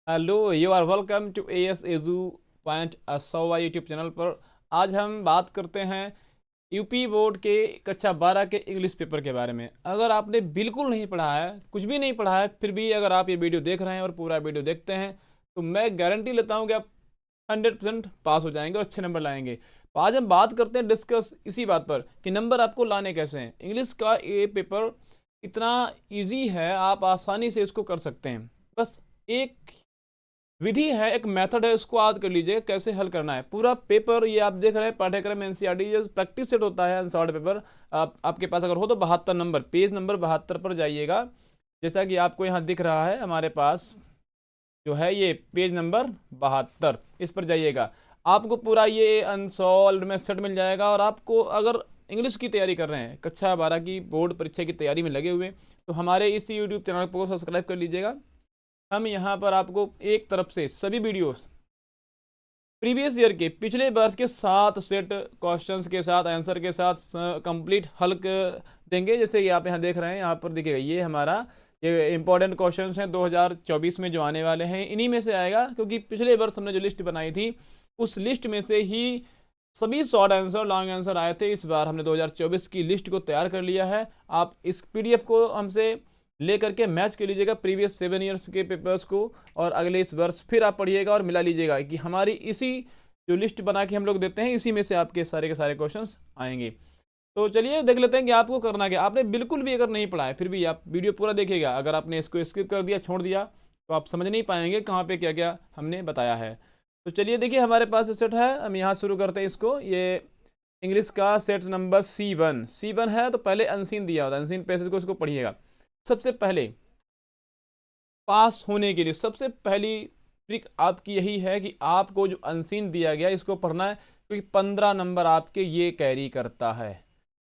Hello, you are welcome to S edu point असोवा YouTube channel पर। आज हम बात करते हैं यूपी बोर्ड के कक्षा 12 के इंग्लिश पेपर के बारे में। अगर आपने बिल्कुल नहीं पढ़ा है, कुछ भी नहीं पढ़ा है, फिर भी अगर आप ये वीडियो देख रहे हैं और पूरा वीडियो देखते हैं तो मैं गारंटी लेता हूँ कि आप 100% पास हो जाएंगे और अच्छे नंबर लाएंगे। तो आज हम बात करते हैं, डिस्कस इसी बात पर कि नंबर आपको लाने कैसे हैं। इंग्लिश का ये पेपर इतना ईजी है, आप आसानी से इसको कर सकते हैं। बस एक विधि है, एक मेथड है, उसको याद कर लीजिए कैसे हल करना है। पूरा पेपर ये आप देख रहे हैं पाठ्यक्रम एनसीईआरटी जो प्रैक्टिस सेट होता है शॉर्ट पेपर, आपके पास अगर हो तो 72 नंबर, पेज नंबर 72 पर जाइएगा। जैसा कि आपको यहाँ दिख रहा है हमारे पास जो है ये पेज नंबर 72, इस पर जाइएगा। आपको पूरा ये अनसॉल्व में सेट मिल जाएगा। और आपको अगर इंग्लिश की तैयारी कर रहे हैं, कक्षा 12 की बोर्ड परीक्षा की तैयारी में लगे हुए, तो हमारे इस यूट्यूब चैनल को सब्सक्राइब कर लीजिएगा। हम यहाँ पर आपको एक तरफ से सभी वीडियोस प्रीवियस ईयर के पिछले वर्ष के 7 सेट क्वेश्चंस के साथ आंसर के साथ कंप्लीट हल देंगे। जैसे कि आप यहाँ देख रहे हैं, यहाँ पर देखिएगा ये हमारा ये इंपॉर्टेंट क्वेश्चंस हैं 2024 में जो आने वाले हैं, इन्हीं में से आएगा। क्योंकि पिछले वर्ष हमने जो लिस्ट बनाई थी उस लिस्ट में से ही सभी शॉर्ट आंसर लॉन्ग आंसर आए थे। इस बार हमने 2024 की लिस्ट को तैयार कर लिया है। आप इस पीडीएफ को हमसे लेकर के मैच कर लीजिएगा प्रीवियस 7 ईयर्स के पेपर्स को, और अगले इस वर्ष फिर आप पढ़िएगा और मिला लीजिएगा कि हमारी इसी जो लिस्ट बना के हम लोग देते हैं इसी में से आपके सारे के सारे क्वेश्चंस आएंगे। तो चलिए देख लेते हैं कि आपको करना क्या। आपने बिल्कुल भी अगर नहीं पढ़ा है फिर भी आप वीडियो पूरा देखिएगा। अगर आपने इसको स्किप कर दिया, छोड़ दिया, तो आप समझ नहीं पाएंगे कहाँ पे क्या क्या हमने बताया है। तो चलिए देखिए, हमारे पास सेट है, हम यहाँ शुरू करते हैं इसको। ये इंग्लिश का सेट नंबर C1 है। तो पहले अनसीन दिया होता है, अनसीन पैसेज को इसको पढ़िएगा। सबसे पहले पास होने के लिए सबसे पहली ट्रिक आपकी यही है कि आपको जो अनसीन दिया गया इसको पढ़ना है, क्योंकि 15 नंबर आपके ये कैरी करता है।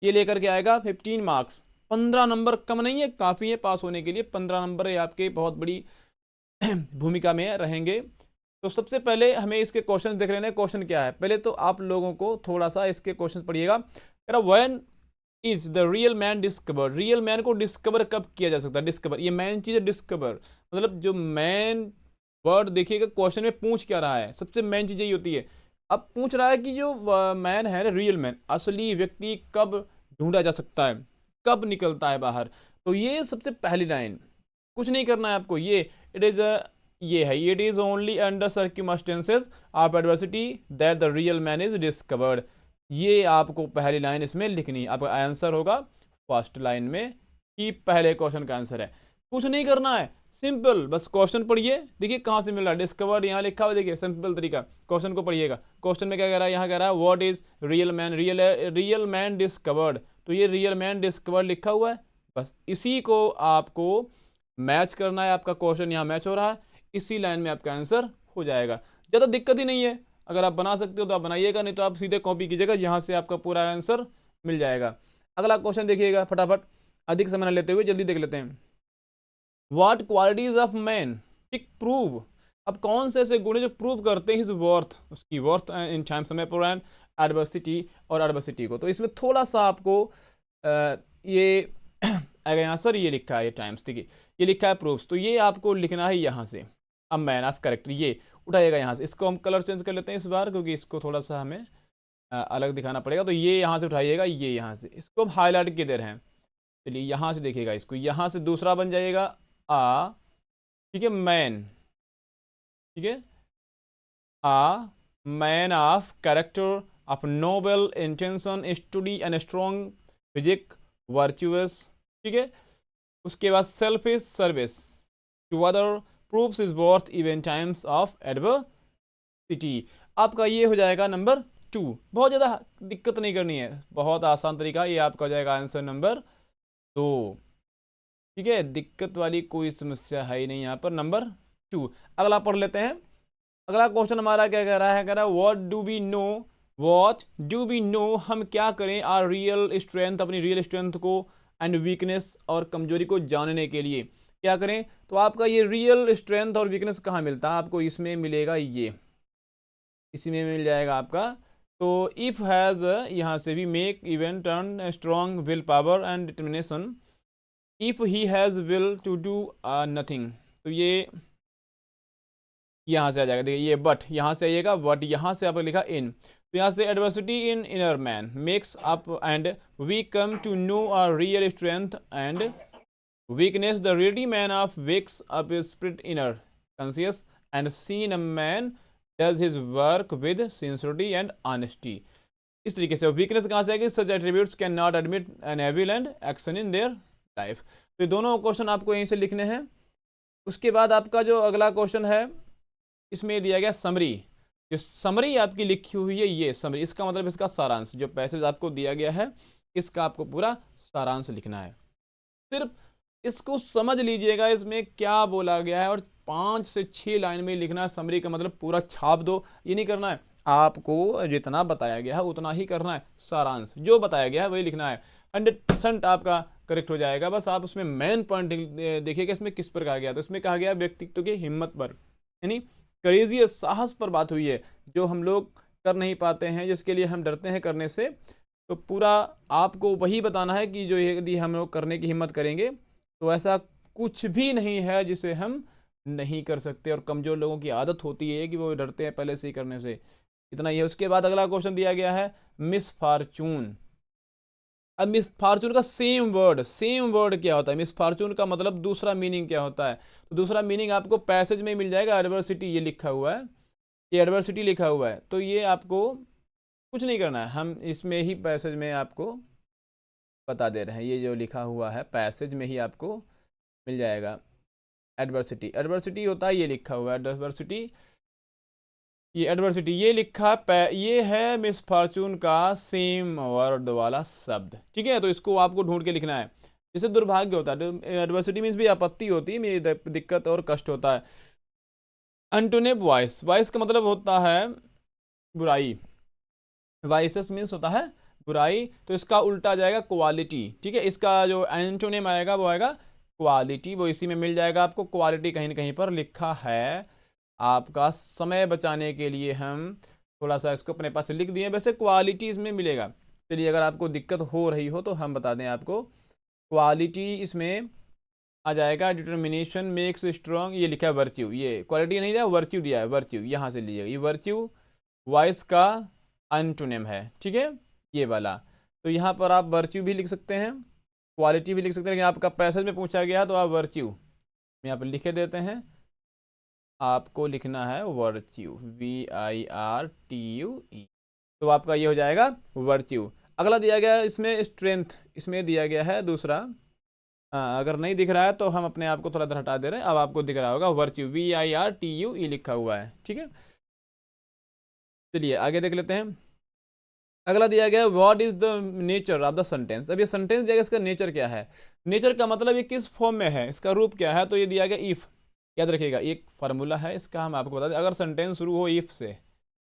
ये लेकर के आएगा 15 मार्क्स। 15 नंबर कम नहीं है, काफ़ी है पास होने के लिए। 15 नंबर ये आपके बहुत बड़ी भूमिका में रहेंगे। तो सबसे पहले हमें इसके क्वेश्चन देख लेना है। क्वेश्चन क्या है, पहले तो आप लोगों को थोड़ा सा इसके क्वेश्चन पढ़िएगा। When is the real man discover, real man को डिस्कवर कब किया जा सकता है। डिस्कवर ये मैन चीज है, डिस्कवर मतलब जो मैन वर्ड देखिएगा क्वेश्चन में पूछ क्या रहा है, सबसे मेन चीज यही होती है। अब पूछ रहा है कि जो मैन है, रियल मैन, असली व्यक्ति कब ढूंढा जा सकता है, कब निकलता है बाहर। तो ये सबसे पहली लाइन, कुछ नहीं करना है आपको। ये इट इज ये है, it is only under circumstances of adversity that the real man is discovered. ये आपको पहली लाइन इसमें लिखनी है। आपका आंसर होगा फर्स्ट लाइन में कि पहले क्वेश्चन का आंसर है। कुछ नहीं करना है, सिंपल, बस क्वेश्चन पढ़िए। देखिए कहाँ से मिल रहा है, डिस्कवर्ड यहाँ लिखा हुआ, देखिए सिंपल तरीका। क्वेश्चन को पढ़िएगा, क्वेश्चन में क्या कह रहा है, यहाँ कह रहा है what is real man, real man discovered. तो ये रियल मैन डिस्कवर्ड लिखा हुआ है, बस इसी को आपको मैच करना है। आपका क्वेश्चन यहाँ मैच हो रहा है, इसी लाइन में आपका आंसर हो जाएगा। ज़्यादा दिक्कत ही नहीं है। अगर आप बना सकते हो तो आप बनाइएगा, नहीं तो आप सीधे कॉपी कीजिएगा, यहाँ से आपका पूरा आंसर मिल जाएगा। अगला क्वेश्चन देखिएगा फटाफट, अधिक समय न लेते हुए जल्दी देख लेते हैं। What qualities of man tick prove. अब कौन से ऐसे गुण जो प्रूव करते हैं हिज वर्थ, उसकी वर्थ इन टाइम्स समय पर एंड एडवर्सिटी और एडवर्सिटी को। तो इसमें थोड़ा सा आपको ये आएगा यहाँ सर, ये लिखा है ये टाइम्स, देखिए ये लिखा है प्रूफ्स, तो ये आपको लिखना है यहाँ से। अब मैन ऑफ करेक्टर ये उठाइएगा यहाँ से। इसको हम कलर चेंज कर लेते हैं इस बार, क्योंकि इसको थोड़ा सा हमें अलग दिखाना पड़ेगा। तो ये यहाँ से उठाइएगा, ये यहाँ से, इसको हम हाईलाइट के दे रहे हैं। चलिए यहाँ से देखिएगा, इसको यहाँ से दूसरा बन जाएगा आ, ठीक है, मैन, ठीक है, a man of character of noble intention study and strong physique virtuous, ठीक है। उसके बाद selfish service to other proves is worth even times of adversity. आपका ये हो जाएगा नंबर 2। बहुत ज़्यादा दिक्कत नहीं करनी है, बहुत आसान तरीका, ये आपका हो जाएगा आंसर नंबर 2। ठीक है, दिक्कत वाली कोई समस्या है ही नहीं यहाँ पर, नंबर 2। अगला पढ़ लेते हैं। अगला क्वेश्चन हमारा क्या कह रहा है, कह रहा है what do we know, what do we know, हम क्या करें आर रियल स्ट्रेंथ, अपनी रियल स्ट्रेंथ को एंड वीकनेस और कमजोरी को जानने के लिए क्या करें। तो आपका ये रियल स्ट्रेंथ और वीकनेस कहाँ मिलता है, आपको इसमें मिलेगा, ये इसी में मिल जाएगा आपका। तो इफ हैज़, यहाँ से भी make event turn strong will power and determination, if he has will to do nothing. तो ये यहाँ से आ जाएगा, देखिए ये बट यहाँ से आइएगा, बट यहाँ से आपको लिखा इन, तो यहाँ से adversity in inner man makes up and we come to know our real strength and weakness the ready man of wakes up spirit inner conscious and seen a man does his work with sincerity and honesty. इस तरीके से weakness कहाँ से आएगी, such attributes can not admit an evil and action in their life. तो ये दोनों question आपको यहीं से लिखने हैं। उसके बाद आपका जो अगला क्वेश्चन है, इसमें दिया गया समरी। जो समरी आपकी लिखी हुई है ये समरी, इसका मतलब इसका सारांश, जो पैसेज आपको दिया गया है इसका आपको पूरा सारांश लिखना है। सिर्फ इसको समझ लीजिएगा इसमें क्या बोला गया है, और 5 से 6 लाइन में लिखना है। समरी का मतलब पूरा छाप दो, ये नहीं करना है, आपको जितना बताया गया है उतना ही करना है। सारांश जो बताया गया है वही लिखना है, 100% आपका करेक्ट हो जाएगा। बस आप उसमें मेन पॉइंट देखिएगा इसमें किस पर कहा गया। तो इसमें कहा गया व्यक्तित्व की हिम्मत पर, यानी करेजियस, साहस पर बात हुई है, जो हम लोग कर नहीं पाते हैं, जिसके लिए हम डरते हैं करने से। तो पूरा आपको वही बताना है कि जो यदि हम लोग करने की हिम्मत करेंगे तो ऐसा कुछ भी नहीं है जिसे हम नहीं कर सकते। और कमज़ोर लोगों की आदत होती है कि वो डरते हैं पहले से ही करने से। इतना ही है। उसके बाद अगला क्वेश्चन दिया गया है मिस फॉर्चून। अब मिस फॉर्चून का सेम वर्ड क्या होता है, मिस फॉर्चून का मतलब दूसरा मीनिंग क्या होता है। तो दूसरा मीनिंग आपको पैसेज में मिल जाएगा, एडवर्सिटी ये लिखा हुआ है, ये एडवर्सिटी लिखा हुआ है। तो ये आपको कुछ नहीं करना है, हम इसमें ही पैसेज में आपको बता दे रहे हैं। ये जो लिखा हुआ है पैसेज में ही आपको मिल जाएगा। एडवर्सिटी होता है, ये लिखा हुआ है एडवर्सिटी, ये एडवर्सिटी ये लिखा ये है मिस फॉर्चून का सेम वर्ड वाला शब्द, ठीक है। तो इसको आपको ढूंढ के लिखना है। जैसे दुर्भाग्य होता है, एडवर्सिटी मीन्स भी आपत्ति होती है, मेरी दिक्कत और कष्ट होता है। एंटोनिम वाइस का मतलब होता है बुराई, वाइसेस मीन्स होता है बुराई, तो इसका उल्टा जाएगा क्वालिटी, ठीक है। इसका जो एंटोनिम आएगा वो आएगा क्वालिटी, वो इसी में मिल जाएगा आपको। क्वालिटी कहीं ना कहीं पर लिखा है। आपका समय बचाने के लिए हम थोड़ा सा इसको अपने पास लिख दिए, वैसे क्वालिटी इसमें मिलेगा। चलिए अगर आपको दिक्कत हो रही हो तो हम बता दें आपको, क्वालिटी इसमें आ जाएगा डिटर्मिनेशन मेक्स स्ट्रॉन्ग, ये लिखा है वर्च्यू, ये क्वालिटी नहीं दिया वर्च्यू दिया है, वर्च्यू यहाँ से लीजिएगा, ये वर्च्यू वॉइस का एंटोनिम है, ठीक है, ये वाला। तो यहाँ पर आप वर्च्यू भी लिख सकते हैं, क्वालिटी भी लिख सकते हैं, लेकिन आपका पैसेज में पूछा गया तो आप वर्च्यू यहाँ पर लिखे देते हैं। आपको लिखना है वर्च्यू, VIRTUE, तो आपका ये हो जाएगा वर्च्यू। अगला दिया गया है इसमें स्ट्रेंथ, इसमें दिया गया है दूसरा, अगर नहीं दिख रहा है तो हम अपने आप को थोड़ा इधर हटा दे रहे हैं, अब आपको दिख रहा होगा वर्च्यू, VIRTUE लिखा हुआ है, ठीक है। चलिए आगे देख लेते हैं। अगला दिया गया what is the nature of the sentence. अब ये सेंटेंस दिया गया, इसका नेचर क्या है, नेचर का मतलब ये किस फॉर्म में है, इसका रूप क्या है। तो ये दिया गया इफ, याद रखिएगा एक फार्मूला है इसका, हम आपको बता दें। अगर सेंटेंस शुरू हो इफ से,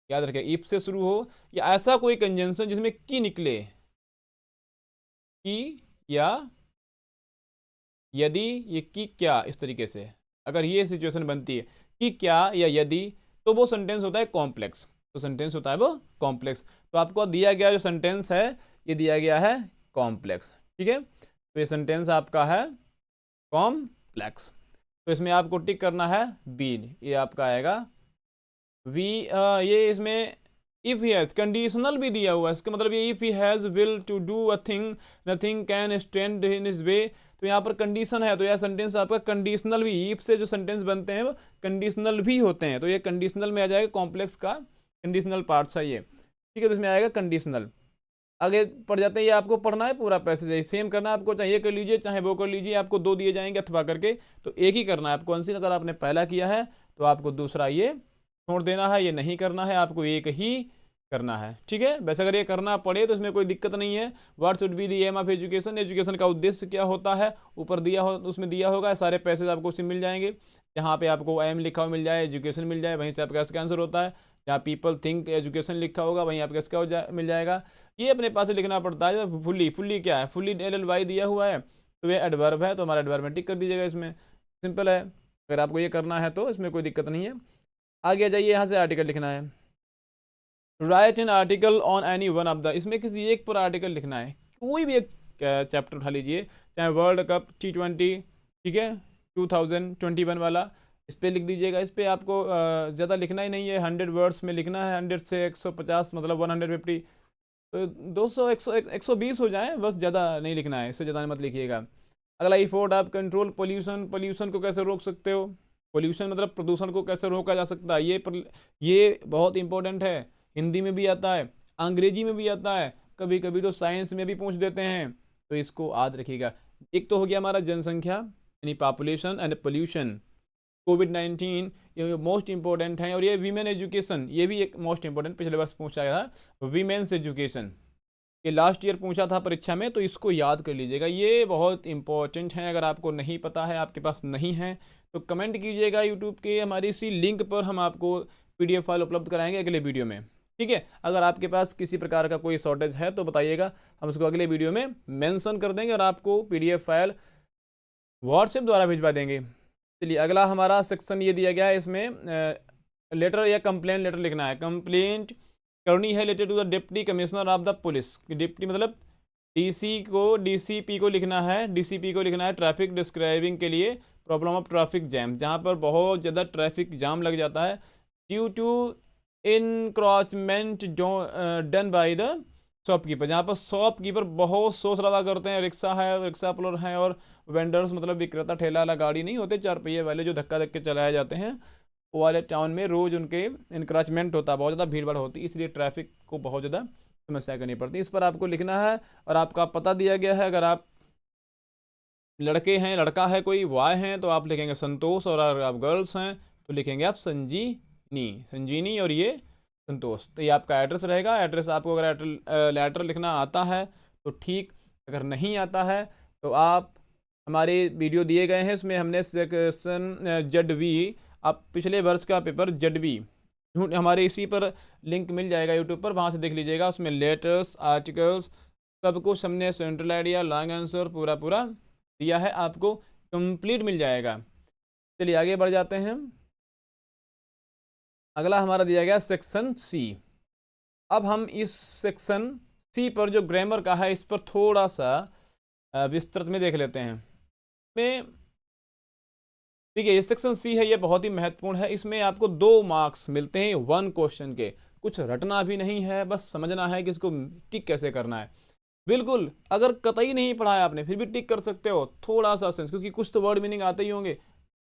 याद रखिएगा इफ से शुरू हो, या ऐसा कोई कंजंक्शन जिसमें की निकले, की या यदि, ये की क्या, इस तरीके से अगर ये सिचुएशन बनती है कि क्या या यदि, तो वो सेंटेंस होता है कॉम्प्लेक्स, तो सेंटेंस होता है वो कॉम्प्लेक्स। तो आपको दिया गया जो सेंटेंस है ये दिया गया है कॉम्प्लेक्स, ठीक है। तो ये सेंटेंस आपका है कॉम्प्लेक्स, तो इसमें आपको टिक करना है बीन, ये आपका आएगा वी। ये इसमें इफ ही हैज कंडीशनल भी दिया हुआ है, इसका मतलब ये if he has will to do a thing nothing can stand in his way, तो यहाँ पर कंडीशन है, तो यह सेंटेंस आपका कंडीशनल भी, इफ से जो सेंटेंस बनते हैं वो कंडीशनल भी होते हैं, तो ये कंडीशनल में आ जाएगा, कॉम्प्लेक्स का कंडीशनल पार्ट्स है ये, ठीक है। तो इसमें आएगा कंडीशनल। आगे पढ़ जाते हैं, ये आपको पढ़ना है पूरा पैसेज है, सेम करना है आपको, चाहे ये कर लीजिए चाहे वो कर लीजिए, आपको 2 दिए जाएंगे अथवा करके, तो एक ही करना है आपको आंसर। अगर आपने पहला किया है तो आपको दूसरा ये छोड़ देना है, ये नहीं करना है, आपको एक ही करना है, ठीक है। वैसे अगर ये करना पड़े तो इसमें कोई दिक्कत नहीं है। What should be the aim of education, education का उद्देश्य क्या होता है, ऊपर दिया हो उसमें दिया होगा, सारे पैसेज आपको उसमें मिल जाएंगे। जहाँ पे आपको एम लिखा हुआ मिल जाए, एजुकेशन मिल जाए, वहीं से आपका इसका आंसर होता है। जहाँ पीपल थिंक एजुकेशन लिखा होगा वहीं आपका इसका मिल जाएगा। ये अपने पास से लिखना पड़ता है। फुल्ली क्या है, फुल्ली LLY दिया हुआ है तो ये एडवर्ब है, तो हमारा एडवर्ब में टिक कर दीजिएगा, इसमें सिंपल है। अगर आपको ये करना है तो इसमें कोई दिक्कत नहीं है। आगे जाइए, यहाँ से आर्टिकल लिखना है, right an article on any one of the, इसमें किसी एक पर आर्टिकल लिखना है, कोई भी एक चैप्टर उठा लीजिए, चाहे वर्ल्ड कप T20, ठीक है, 2021 वाला, इस पर लिख दीजिएगा। इस पर आपको ज़्यादा लिखना ही नहीं है, 100 वर्ड्स में लिखना है। 100 से 150 मतलब 150, तो 200 120 हो जाए बस, ज़्यादा नहीं लिखना है, इससे ज़्यादा मत लिखिएगा। अगला इफोर्ट, आप कंट्रोल पोल्यूशन, पोल्यूशन को कैसे रोक सकते हो। पोल्यूशन मतलब प्रदूषण को कैसे रोका जा सकता है, ये बहुत इंपॉर्टेंट है। हिंदी में भी आता है, अंग्रेजी में भी आता है, कभी कभी तो साइंस में भी पूछ देते हैं, तो इसको याद रखिएगा। एक तो हो गया हमारा जनसंख्या यानी पॉपुलेशन एंड पोल्यूशन, कोविड-19 ये मोस्ट इंपॉर्टेंट है। और ये वीमेन एजुकेशन, ये भी एक मोस्ट इंपॉर्टेंट, पिछले वर्ष पूछा गया था वीमेन्स एजुकेशन, ये लास्ट ईयर पूछा था परीक्षा में, तो इसको याद कर लीजिएगा, ये बहुत इंपॉर्टेंट है। अगर आपको नहीं पता है, आपके पास नहीं है, तो कमेंट कीजिएगा यूट्यूब के हमारी इसी लिंक पर, हम आपको पीडीएफ फाइल उपलब्ध कराएंगे अगले वीडियो में, ठीक है। अगर आपके पास किसी प्रकार का कोई शॉर्टेज है तो बताइएगा, हम उसको अगले वीडियो में मेंशन कर देंगे और आपको पीडीएफ फाइल व्हाट्सएप द्वारा भिजवा देंगे। चलिए अगला हमारा सेक्शन ये दिया गया है, इसमें लेटर या कंप्लेंट लेटर लिखना है। कंप्लेंट करनी है related to the deputy commissioner of the police. Deputy मतलब डीसीपी को लिखना है, डीसीपी को लिखना है ट्रैफिक डिस्क्राइबिंग के लिए प्रॉब्लम ऑफ ट्रैफिक जैम, जहाँ पर बहुत ज़्यादा ट्रैफिक जाम लग जाता है due to encroachment done by the shopkeeper, जहाँ पर शॉपकीपर बहुत शोर शराबा करते हैं। रिक्शा है, रिक्शा पुलर हैं, और वेंडर्स मतलब विक्रेता ठेला वाला गाड़ी नहीं होते 4 पहिए वाले जो धक्का धक्के चलाए जाते हैं, वो वाले टाउन में रोज़ उनके इनक्रोचमेंट होता है, बहुत ज़्यादा भीड़ भाड़ होती है, इसलिए ट्रैफिक को बहुत ज़्यादा समस्या करनी पड़ती है। इस पर आपको लिखना है और आपका पता दिया गया है। अगर आप लड़के हैं, लड़का है कोई, बॉय हैं, तो आप लिखेंगे संतोष, और अगर आप गर्ल्स हैं तो लिखेंगे आप संजीनी और ये संतोष। तो ये आपका एड्रेस रहेगा। एड्रेस आपको अगर लेटर लिखना आता है तो ठीक, अगर नहीं आता है तो आप हमारे वीडियो दिए गए हैं, इसमें हमने सेक्शन ZV, आप पिछले वर्ष का पेपर ZV हमारे इसी पर लिंक मिल जाएगा यूट्यूब पर, वहाँ से देख लीजिएगा। उसमें लेटर्स, आर्टिकल्स, सब कुछ हमने सेंट्रल आइडिया, लॉन्ग आंसर पूरा दिया है, आपको कंप्लीट मिल जाएगा। चलिए आगे बढ़ जाते हैं। अगला हमारा दिया गया सेक्शन C। अब हम इस सेक्शन C पर जो ग्रामर का है, इस पर थोड़ा सा विस्तृत में देख लेते हैं। ठीक है, ये सेक्शन C है, ये बहुत ही महत्वपूर्ण है। इसमें आपको 2 मार्क्स मिलते हैं 1 क्वेश्चन के। कुछ रटना भी नहीं है, बस समझना है कि इसको टिक कैसे करना है। बिल्कुल, अगर कतई नहीं पढ़ा है आपने फिर भी टिक कर सकते हो, थोड़ा सा सेंस, क्योंकि कुछ तो वर्ड मीनिंग आते ही होंगे,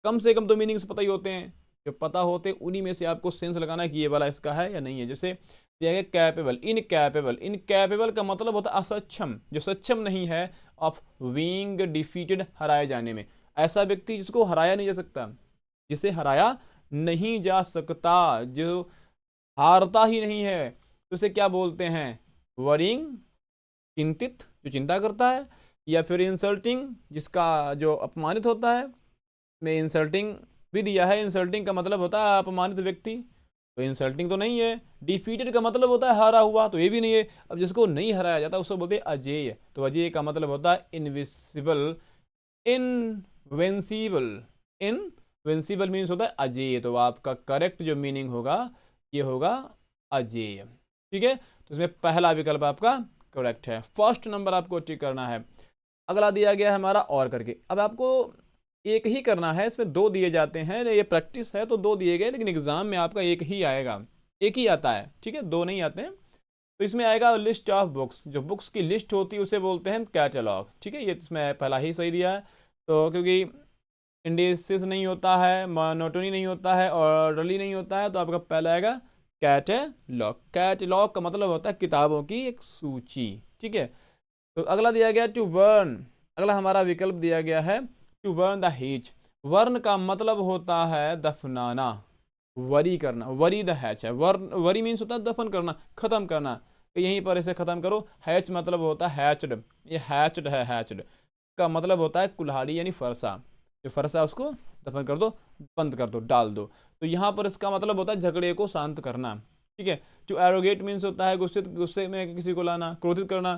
कम से कम तो मीनिंग्स पता ही होते हैं। जो पता होते उन्हीं में से आपको सेंस लगाना है कि ये वाला इसका है या नहीं है। जैसे दिया गया कैपेबल, इनकैपेबल। इनकैपेबल का मतलब होता है असक्षम, जो सक्षम नहीं है ऑफ बीइंग डिफीटेड, हराए जाने में। ऐसा व्यक्ति जिसको हराया नहीं जा सकता, जिसे हराया नहीं जा सकता, जो हारता ही नहीं है, तो उसे क्या बोलते हैं, वरिंग, चिंतित, जो चिंता करता है, या फिर इंसल्टिंग, जिसका जो अपमानित होता है। में इंसल्टिंग भी दिया है, इंसल्टिंग का मतलब होता है अपमानित व्यक्ति, तो इंसल्टिंग तो नहीं है। डिफीटेड का मतलब होता है हारा हुआ, तो ये भी नहीं है। अब जिसको नहीं हराया जाता उसको बोलते हैं अजेय, तो अजेय का मतलब होता है इनविसिबल, इनवेंसिबल। इनवेंसिबल मीन्स होता है अजेय, तो आपका करेक्ट जो मीनिंग होगा ये होगा अजेय, ठीक है। तो इसमें पहला विकल्प आपका करेक्ट है, फर्स्ट नंबर आपको टिक करना है। अगला दिया गया है हमारा और करके। अब आपको एक ही करना है, इसमें 2 दिए जाते हैं, ये प्रैक्टिस है तो 2 दिए गए, लेकिन एग्जाम में आपका एक ही आएगा, एक ही आता है, ठीक है, 2 नहीं आते हैं। तो इसमें आएगा लिस्ट ऑफ बुक्स, जो बुक्स की लिस्ट होती है उसे बोलते हैं कैटलॉग, ठीक है। ये इसमें पहला ही सही दिया है, तो क्योंकि इंडिसेस नहीं होता है, मोनोटोनी नहीं होता है, ऑर्डरली नहीं होता है, तो आपका पहला आएगा कैटलॉग। कैटलॉग का मतलब होता है किताबों की एक सूची, ठीक है। तो अगला दिया गया टू बर्न। अगला हमारा विकल्प दिया गया है टू बर्न द हैच। वर्न का मतलब होता है दफनाना, वरी करना, वरी द हैच है। वरी मीन्स होता है दफन करना, खत्म करना, तो यहीं पर इसे खत्म करो। हैच मतलब होता है हैचड, ये हैचड है, हैचड का मतलब होता है कुल्हाड़ी यानी फरसा, जो फरसा उसको दफन कर दो, बंद कर दो, डाल दो। तो यहाँ पर इसका मतलब होता है झगड़े को शांत करना, ठीक है। टू एरोगेट मीन्स होता है गुस्से में किसी को लाना, क्रोधित करना।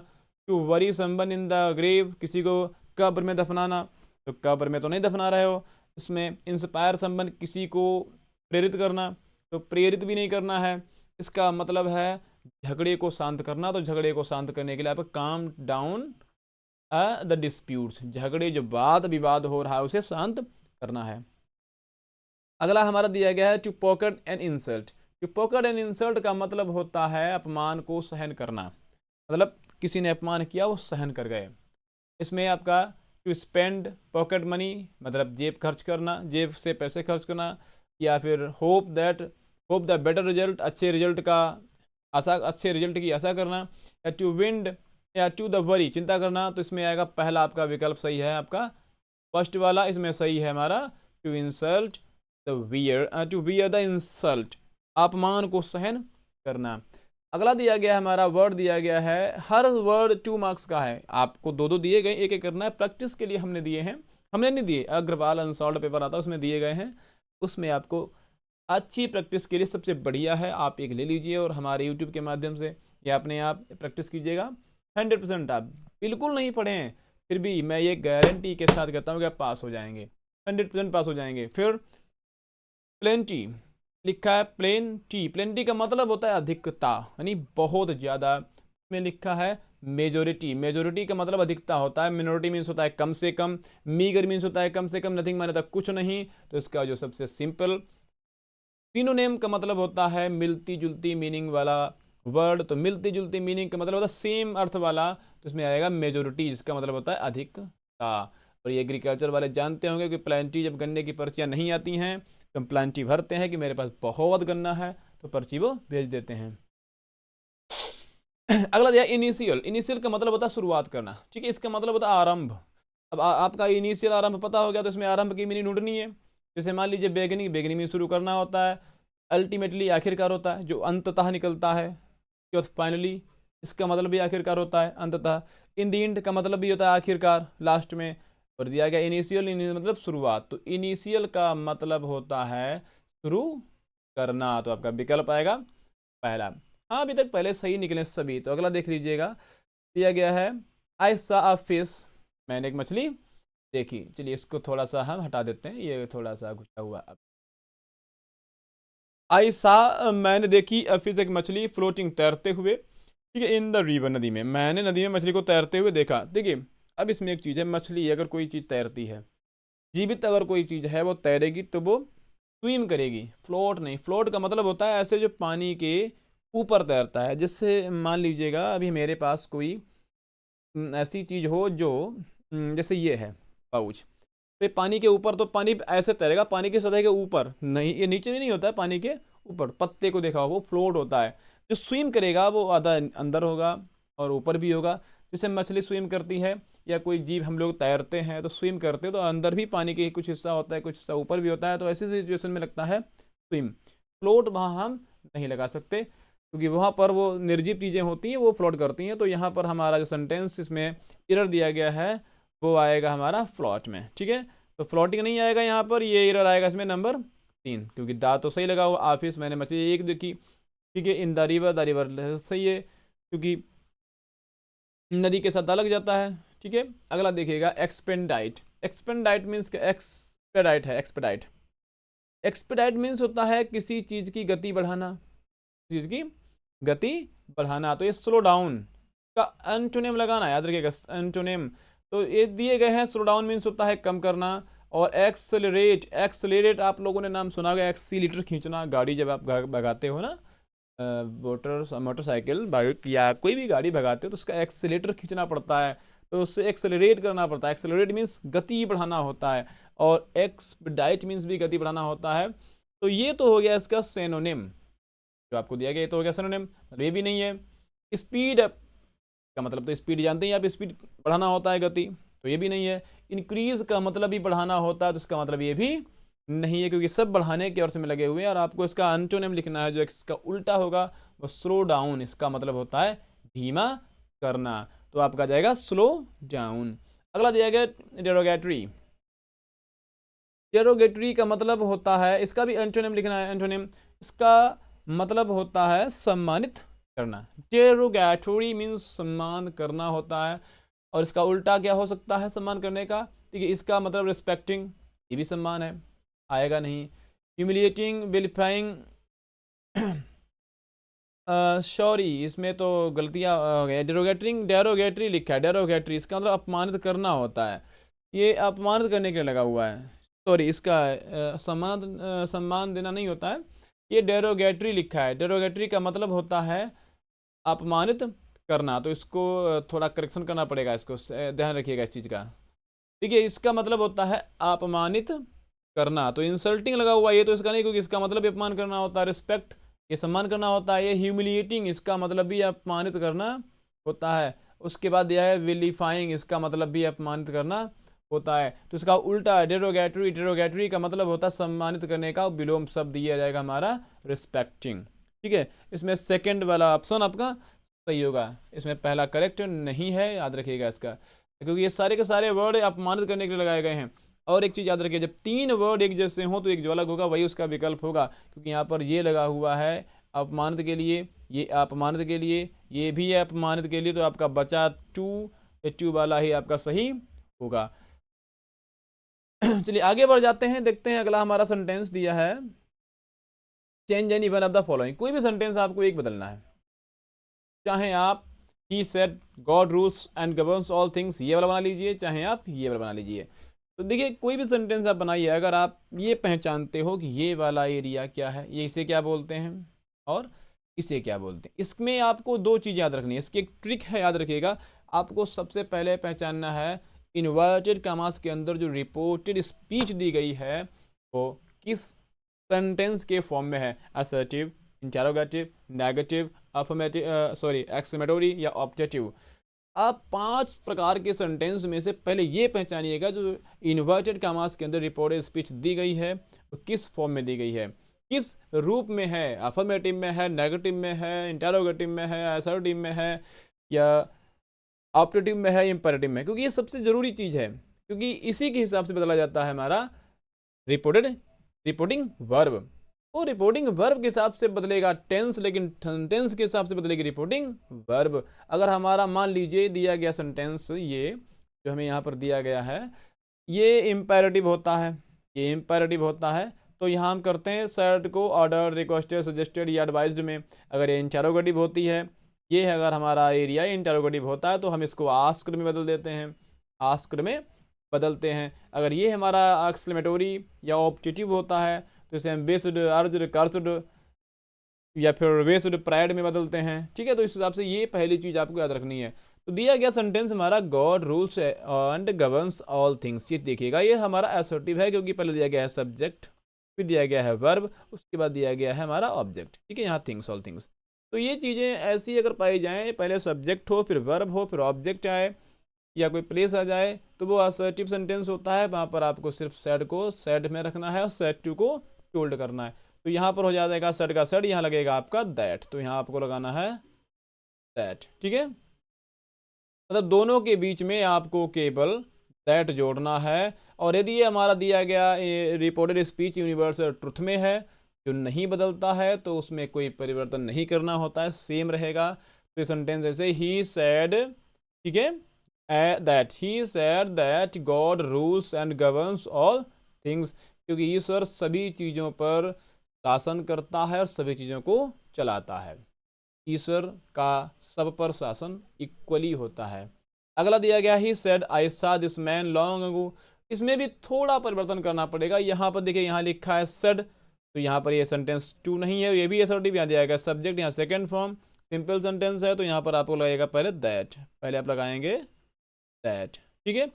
To worry someone in the grave, किसी को कब्र में दफनाना, तो कब्र में तो नहीं दफना रहे हो। इसमें इंस्पायर समवन, किसी को प्रेरित करना, तो प्रेरित भी नहीं करना है। इसका मतलब है झगड़े को शांत करना, तो झगड़े को शांत करने के लिए आप काम डाउन द डिस्प्यूट्स, झगड़े जो वाद विवाद हो रहा है उसे शांत करना है। अगला हमारा दिया गया है to pocket an insult. To pocket an insult का मतलब होता है अपमान को सहन करना, मतलब किसी ने अपमान किया वो सहन कर गए। इसमें आपका टू स्पेंड पॉकेट मनी मतलब जेब खर्च करना, जेब से पैसे खर्च करना, या फिर होप द बेटर रिजल्ट अच्छे रिजल्ट का आशा, अच्छे रिजल्ट की आशा करना, या टू विंड या टू द वरी चिंता करना। तो इसमें आएगा पहला आपका विकल्प सही है, आपका फर्स्ट वाला इसमें सही है हमारा, to insult the to wear the insult, अपमान को सहन करना। अगला दिया गया है हमारा वर्ड दिया गया है, हर वर्ड 2 मार्क्स का है, आपको दो दो दिए गए, एक एक करना है। प्रैक्टिस के लिए हमने दिए हैं, हमने नहीं दिए, अग्रवाल अनसॉल्व पेपर आता है उसमें दिए गए हैं, उसमें आपको अच्छी प्रैक्टिस के लिए सबसे बढ़िया है आप एक ले लीजिए और हमारे यूट्यूब के माध्यम से या अपने आप प्रैक्टिस कीजिएगा। 100% आप बिल्कुल नहीं पढ़े हैं फिर भी मैं ये गारंटी के साथ कहता हूँ कि आप पास हो जाएंगे, 100% पास हो जाएंगे। फिर प्लेंटी लिखा है, प्लेंटी, प्लेंटी का मतलब होता है अधिकता, यानी बहुत ज़्यादा। में लिखा है मेजोरिटी, मेजोरिटी का मतलब अधिकता होता है, मिनोरिटी मीन्स होता है कम से कम, मीगर मीन्स होता है कम से कम, नथिंग माने था कुछ नहीं। तो इसका जो सबसे सिंपल सिनोनिम का मतलब होता है मिलती जुलती मीनिंग वाला वर्ड, तो मिलती जुलती मीनिंग का मतलब होता है सेम अर्थ वाला, तो इसमें आएगा मेजोरिटी, जिसका मतलब होता है अधिकता। और ये एग्रीकल्चर वाले जानते होंगे कि प्लांटी जब गन्ने की पर्चियाँ नहीं आती हैं तो हम प्लांटी भरते हैं कि मेरे पास बहुत गन्ना है, तो पर्ची वो भेज देते हैं। अगला दिया इनिशियल, इनिशियल का मतलब होता है शुरुआत करना, ठीक है, इसका मतलब होता है आरंभ। अब आपका इनिशियल आरंभ पता हो गया तो इसमें आरंभ की मीनिंग ढूंढनी है। जैसे मान लीजिए बेगिनिंग, बेगिनिंग में शुरू करना होता है, अल्टीमेटली आखिरकार होता है जो अंततः निकलता है, फाइनली इसका मतलब भी आखिरकार होता है अंततः। इन द एंड का मतलब भी होता है आखिरकार, लास्ट में। और दिया गया इनिशियल, मतलब शुरुआत, तो इनिशियल का मतलब होता है शुरू करना, तो आपका विकल्प आएगा पहला। हाँ अभी तक पहले सही निकले सभी। तो अगला देख लीजिएगा, दिया गया है आई सा अ फिश, मैंने एक मछली देखी। चलिए इसको थोड़ा सा हम हटा देते हैं, ये थोड़ा सा घुसा हुआ। आई सा मैंने देखी अ फिश एक मछली, फ्लोटिंग तैरते हुए, ठीक है, इन द रिवर नदी में, मैंने नदी में मछली को तैरते हुए देखा। देखिए अब इसमें एक चीज़ है, मछली अगर कोई चीज़ तैरती है, जीवित अगर कोई चीज़ है वो तैरेगी तो वो स्विम करेगी, फ्लोट नहीं। फ्लोट का मतलब होता है ऐसे जो पानी के ऊपर तैरता है। जैसे मान लीजिएगा अभी मेरे पास कोई ऐसी चीज़ हो जो जैसे ये है पाउच, तो ये पानी के ऊपर, तो पानी ऐसे तैरेगा पानी की सतह के ऊपर, नहीं ये नीचे भी नहीं होता है, पानी के ऊपर। पत्ते को देखा हो वो फ्लोट होता है। जो स्विम करेगा वो आधा अंदर होगा और ऊपर भी होगा। जैसे मछली स्विम करती है या कोई जीव, हम लोग तैरते हैं तो स्विम करते हैं तो अंदर भी पानी के कुछ हिस्सा होता है, कुछ हिस्सा ऊपर भी होता है, तो ऐसी सिचुएशन में लगता है स्विम। फ्लोट वहाँ हम नहीं लगा सकते क्योंकि वहाँ पर वो निर्जीव चीज़ें होती हैं वो फ्लोट करती हैं। तो यहाँ पर हमारा जो सेंटेंस इसमें एरर दिया गया है वो आएगा हमारा फ्लोट में, ठीक है। तो फ्लोटिंग नहीं आएगा यहाँ पर, ये एरर आएगा इसमें नंबर 3, क्योंकि दा तो सही लगा हुआ, ऑफिस मैंने मछली एक देखी, ठीक है। इन द रिवर सही है क्योंकि नदी के साथ दा लग जाता है, ठीक है। अगला देखिएगा एक्सपेंडाइट, एक्सपेंडाइट मीन्स एक्सपेडाइट है, एक्सपेडाइट, एक्सपेडाइट मीन्स होता है किसी चीज़ की गति बढ़ाना, चीज़ की गति बढ़ाना। तो ये स्लो डाउन का एंटोनिम लगाना, याद रखिएगा एंटोनिम। तो ये दिए गए हैं, स्लो डाउन मीन्स होता है कम करना, और एक्सेलरेट, एक्सेलरेट आप लोगों ने नाम सुना होगा, एक्सीलीटर खींचना, गाड़ी जब आप भगाते हो ना, मोटरसाइकिल बाइक या कोई भी गाड़ी भगाते हो तो उसका एक्सेलेटर खींचना पड़ता है, तो उससे एक्सेलरेट करना पड़ता है। एक्सेलरेट मीन्स गति बढ़ाना होता है, और एक्सपेडाइट मीन्स भी गति बढ़ाना होता है। तो ये तो हो गया इसका सिनोनिम जो आपको दिया गया, ये तो हो गया सिनोनिम, ये भी नहीं है। स्पीड का मतलब तो स्पीड जानते हैं आप, स्पीड बढ़ाना होता है गति, तो ये भी नहीं है। इंक्रीज का मतलब भी बढ़ाना होता है, तो इसका मतलब ये भी नहीं है, क्योंकि सब बढ़ाने के अर्थ में लगे हुए हैं। और आपको इसका एंटोनिम लिखना है जो इसका उल्टा होगा वो स्लो डाउन, इसका मतलब होता है धीमा करना, तो आपका जाएगा स्लो डाउन। अगला दिया गया डेरोगेटरी, डेरोगेटरी का मतलब होता है, इसका भी एंटोनिम लिखना है, एंटोनिम इसका मतलब होता है सम्मानित करना। डेरोगेटरी मीन्स सम्मान करना होता है, और इसका उल्टा क्या हो सकता है सम्मान करने का, ठीक है, इसका मतलब रिस्पेक्टिंग, ये भी सम्मान है, आएगा नहीं। ह्यूमिलिएटिंग, विलिफाइंग, सॉरी इसमें तो गलतियाँ हो गई। डेरोगेटरिंग, डेरोगेटरी लिखा है, डेरोगेटरी इसका मतलब अपमानित करना होता है, ये अपमानित करने के लिए लगा हुआ है, सॉरी, इसका सम्मान देना नहीं होता है, ये डेरोगेटरी लिखा है। डेरोगेटरी का मतलब होता है अपमानित करना, तो इसको थोड़ा करेक्शन करना पड़ेगा, इसको ध्यान रखिएगा इस चीज़ का। देखिए, इसका मतलब होता है अपमानित करना, तो इंसल्टिंग लगा हुआ ये तो इसका नहीं, क्योंकि इसका मतलब भी अपमान करना होता है। रिस्पेक्ट, ये सम्मान करना होता है। ये ह्यूमिलिएटिंग, इसका मतलब भी अपमानित करना होता है। उसके बाद दिया है विलीफाइंग, इसका मतलब भी अपमानित करना होता है। तो इसका उल्टा है डेरोगेटरी। डेरोगेटरी का मतलब होता है सम्मानित करने का विलोम शब्द दिया जाएगा हमारा रिस्पेक्टिंग। ठीक है, इसमें सेकंड वाला ऑप्शन आपका सही होगा, इसमें पहला करेक्ट नहीं है, याद रखिएगा इसका, क्योंकि ये सारे के सारे वर्ड अपमानित करने के लिए लगाए गए हैं। और एक चीज़ याद रखिए, जब तीन वर्ड एक जैसे हों तो एक जो अलग होगा वही उसका विकल्प होगा, क्योंकि यहाँ पर ये लगा हुआ है अपमानित के लिए, ये अपमानित के लिए, ये भी है अपमानित के लिए, तो आपका बचा टू वाला ही आपका सही होगा। चलिए आगे बढ़ जाते हैं, देखते हैं अगला हमारा सेंटेंस दिया है, change any one of the following. कोई भी सेंटेंस आपको एक बदलना है, चाहे आप he said God rules and governs all things ये वाला बना लीजिए, चाहे आप ये वाला बना लीजिए। तो देखिए, कोई भी सेंटेंस आप बनाइए, अगर आप ये पहचानते हो कि ये वाला एरिया क्या है, ये इसे क्या बोलते हैं और इसे क्या बोलते हैं, इसमें आपको दो चीज़ याद रखनी है। इसकी एक ट्रिक है, याद रखिएगा। आपको सबसे पहले पहचानना है इन्वर्टेड कॉमास के अंदर जो रिपोर्टेड स्पीच दी गई है वो किस सेंटेंस के फॉर्म में है, assertive, interrogative, negative, affirmative, sorry exclamatory या ऑब्जेक्टिव। आप 5 प्रकार के सेंटेंस में से पहले ये पहचानिएगा जो इन्वर्टेड कॉमास के अंदर रिपोर्टेड स्पीच दी गई है वो किस फॉर्म में दी गई है, किस रूप में है, अफर्मेटिव में है, नेगेटिव में है, इंटरोगेटिव में है, असर्टिव में है या ऑप्टेटिव में है, इंपेरेटिव में। क्योंकि ये सबसे ज़रूरी चीज़ है, क्योंकि इसी के हिसाब से बदला जाता है हमारा रिपोर्टिंग वर्ब। वो रिपोर्टिंग वर्ब के हिसाब से बदलेगा टेंस, लेकिन टेंस के हिसाब से बदलेगी रिपोर्टिंग वर्ब। अगर हमारा मान लीजिए दिया गया सेंटेंस, ये जो हमें यहाँ पर दिया गया है, ये इम्पेरेटिव होता है, ये इम्पेरेटिव होता है, तो यहाँ हम करते हैं सेड को ऑर्डर, रिक्वेस्टेड, सजेस्टेड या एडवाइज्ड में। अगर ये इंटरोगेटिव होती है, ये है अगर हमारा एरिया इंटरोगेटिव होता है, तो हम इसको आस्क्ड में बदल देते हैं, आस्क्ड में बदलते हैं। अगर ये हमारा एक्सक्लेमेटोरी या ऑब्जेक्टिव होता है तो इसे हम बेस्ड, अर्ज्ड, कर्स्ड या फिर वेस्ड, प्राइड में बदलते हैं। ठीक है, तो इस हिसाब से ये पहली चीज़ आपको याद रखनी है। तो दिया गया सेंटेंस हमारा God rules and governs all things, ये देखिएगा ये हमारा असर्टिव है, क्योंकि पहले दिया गया है सब्जेक्ट, फिर दिया गया है वर्ब, उसके बाद दिया गया है हमारा ऑब्जेक्ट। ठीक है, यहाँ थिंग्स ऑल थिंग्स। तो ये चीज़ें ऐसी अगर पाई जाएँ, पहले सब्जेक्ट हो, फिर वर्ब हो, फिर ऑब्जेक्ट आए या कोई प्लेस आ जाए, तो वो असर्टिव सेंटेंस होता है। वहाँ पर आपको सिर्फ सेड को सेड में रखना है और सेड टू को टोल्ड करना है। तो यहाँ पर हो जाएगा सेड का सेड, यहाँ लगेगा आपका दैट, तो यहाँ आपको लगाना है दैट। ठीक है, मतलब दोनों के बीच में आपको केवल दैट जोड़ना है। और यदि ये हमारा दिया गया रिपोर्टेड स्पीच यूनिवर्सल ट्रुथ में है, जो नहीं बदलता है, तो उसमें कोई परिवर्तन नहीं करना होता है, सेम रहेगा। तो सेंटेंस ऐसे ही सेड, ठीक है, that he said that God rules and governs all things, क्योंकि ईश्वर सभी चीज़ों पर शासन करता है और सभी चीज़ों को चलाता है। ईश्वर का सब पर शासन इक्वली होता है। अगला दिया गया ही सेड आई सा दिस मैन लॉन्ग अगो, इसमें भी थोड़ा परिवर्तन करना पड़ेगा। यहाँ पर देखिए, यहाँ लिखा है सेड, तो यहाँ पर ये सेंटेंस टू नहीं है, ये भी असर्टिव, यहाँ दिया गया सब्जेक्ट, यहाँ सेकंड फॉर्म, सिंपल सेंटेंस है, तो यहाँ पर आपको लगेगा पहले दैट, पहले आप लगाएंगे दैट। ठीक है,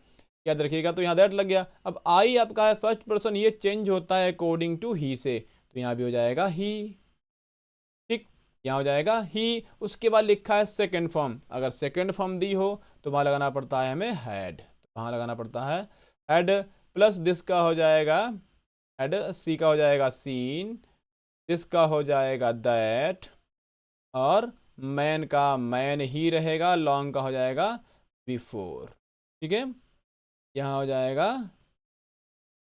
याद रखिएगा। तो यहाँ दैट लग गया। अब आई आपका है फर्स्ट पर्सन, ये चेंज होता है अकॉर्डिंग टू ही से, तो यहाँ भी हो जाएगा ही। ठीक, यहाँ हो जाएगा ही। उसके बाद लिखा है सेकंड फॉर्म, अगर सेकंड फॉर्म दी हो तो वहाँ लगाना पड़ता है हमें हैड, तो वहाँ लगाना पड़ता है हैड, प्लस दिस का हो जाएगा हैड, सी का हो जाएगा सीन, दिस का हो जाएगा दैट, और मैन का मैन ही रहेगा, लॉन्ग का हो जाएगा बिफोर। ठीक है, यहाँ हो जाएगा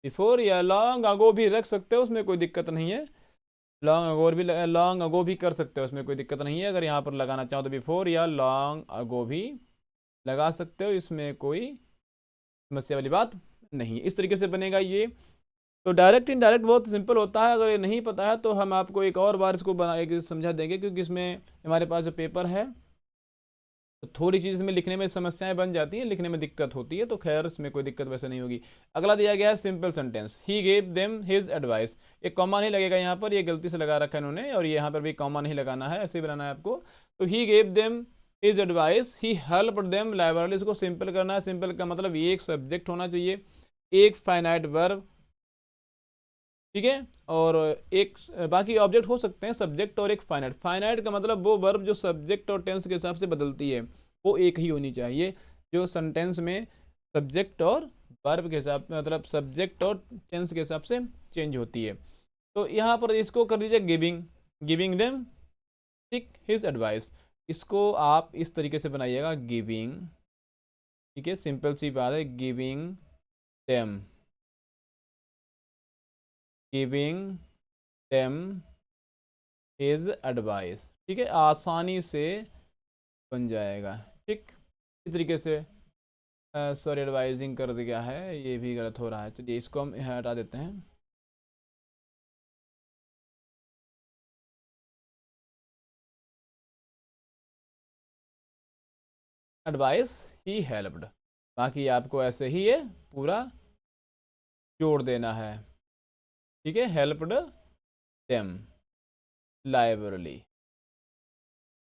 बिफोर, या लॉन्ग अगो भी रख सकते हो, उसमें कोई दिक्कत नहीं है। लॉन्ग अगो भी कर सकते हो, उसमें कोई दिक्कत नहीं है। अगर यहाँ पर लगाना चाहो तो बिफोर या लॉन्ग अगो भी लगा सकते हो, इसमें कोई समस्या वाली बात नहीं। इस तरीके से बनेगा ये। तो डायरेक्ट इनडायरेक्ट बहुत सिंपल होता है। अगर ये नहीं पता है तो हम आपको एक और बार इसको बना समझा देंगे, क्योंकि इसमें हमारे पास जो पेपर है तो थोड़ी चीज़ इसमें लिखने में समस्याएं बन जाती हैं, लिखने में दिक्कत होती है, तो खैर इसमें कोई दिक्कत वैसे नहीं होगी। अगला दिया गया है सिंपल सेंटेंस, ही गेव देम हिज एडवाइस। एक कॉमा नहीं लगेगा यहाँ पर, ये गलती से लगा रखा है इन्होंने, और यहाँ पर भी कॉमा नहीं लगाना है, ऐसे ही बनाना है आपको। तो he gave them his advice, he help them liberally. इसको सिंपल करना है। सिंपल का मतलब ये एक सब्जेक्ट होना चाहिए, एक फाइनाइट वर्ब, ठीक है, और एक बाकी ऑब्जेक्ट हो सकते हैं, सब्जेक्ट और एक फाइनाइट। फाइनाइट का मतलब वो वर्ब जो सब्जेक्ट और टेंस के हिसाब से बदलती है, वो एक ही होनी चाहिए, जो सेंटेंस में सब्जेक्ट और वर्ब के हिसाब, मतलब सब्जेक्ट और टेंस के हिसाब से चेंज होती है। तो यहाँ पर इसको कर दीजिए गिविंग, गिविंग देम, ठीक, हिज एडवाइस। इसको आप इस तरीके से बनाइएगा, गिविंग, ठीक है, सिंपल सी बात है, giving them, giving them his advice, ठीक है, आसानी से बन जाएगा, ठीक। इस तरीके से सॉरी एडवाइजिंग कर दिया है, ये भी गलत हो रहा है, चलिए इसको हम हटा देते हैं। एडवाइस ही हेल्प्ड, बाकी आपको ऐसे ही ये पूरा जोड़ देना है, ठीक है, हेल्प्ड देम लाइब्रेरी,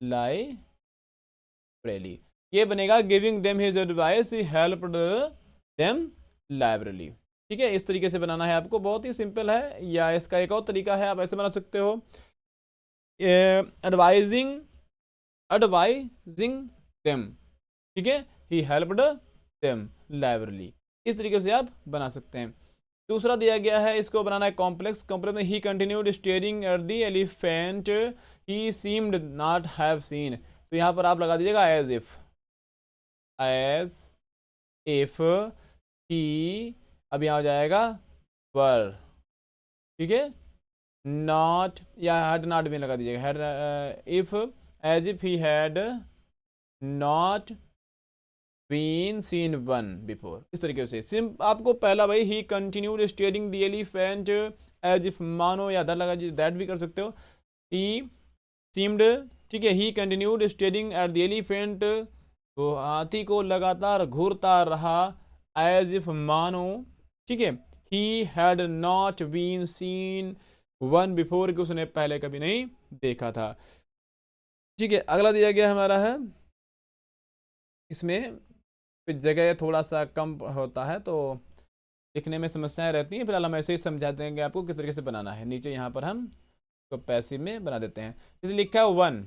लाइब्रेरी, ये बनेगा giving them his advice he helped them library, ठीक है। इस तरीके से बनाना है आपको, बहुत ही सिंपल है। या इसका एक और तरीका है, आप ऐसे बना सकते हो, एडवाइजिंग, एडवाइजिंग देम, ठीक है, ही हेल्प्ड देम लाइब्रेरी। इस तरीके से आप बना सकते हैं। दूसरा दिया गया है, इसको बनाना है कॉम्प्लेक्स। कॉम्प्लेक्स में ही continued staring at the elephant he seemed not have seen. तो यहाँ पर आप लगा दीजिएगा as if, as if he, अब यहाँ हो जाएगा वर, ठीक है, नॉट, या हैड नॉट भी लगा दीजिएगा, had, if, as if he had not been seen one before. इस तरीके से सिम आपको पहला भाई, he continued staring the elephant as if, मानो या दैट लगा, दैट भी कर सकते हो, ही सीम्ड, ठीक है, ही continued staring at the elephant, वो हाथी को लगातार घूरता रहा, एज इफ, मानो, ठीक है, he had not been seen one before, कि उसने पहले कभी नहीं देखा था, ठीक है। अगला दिया गया हमारा है, इसमें जगह थोड़ा सा कम होता है तो लिखने में समस्याएं रहती हैं, फिलहाल हम ऐसे ही समझा देंगे आपको किस तरीके से बनाना है। नीचे यहाँ पर हम तो पैसिव में बना देते हैं। जैसे लिखा है one,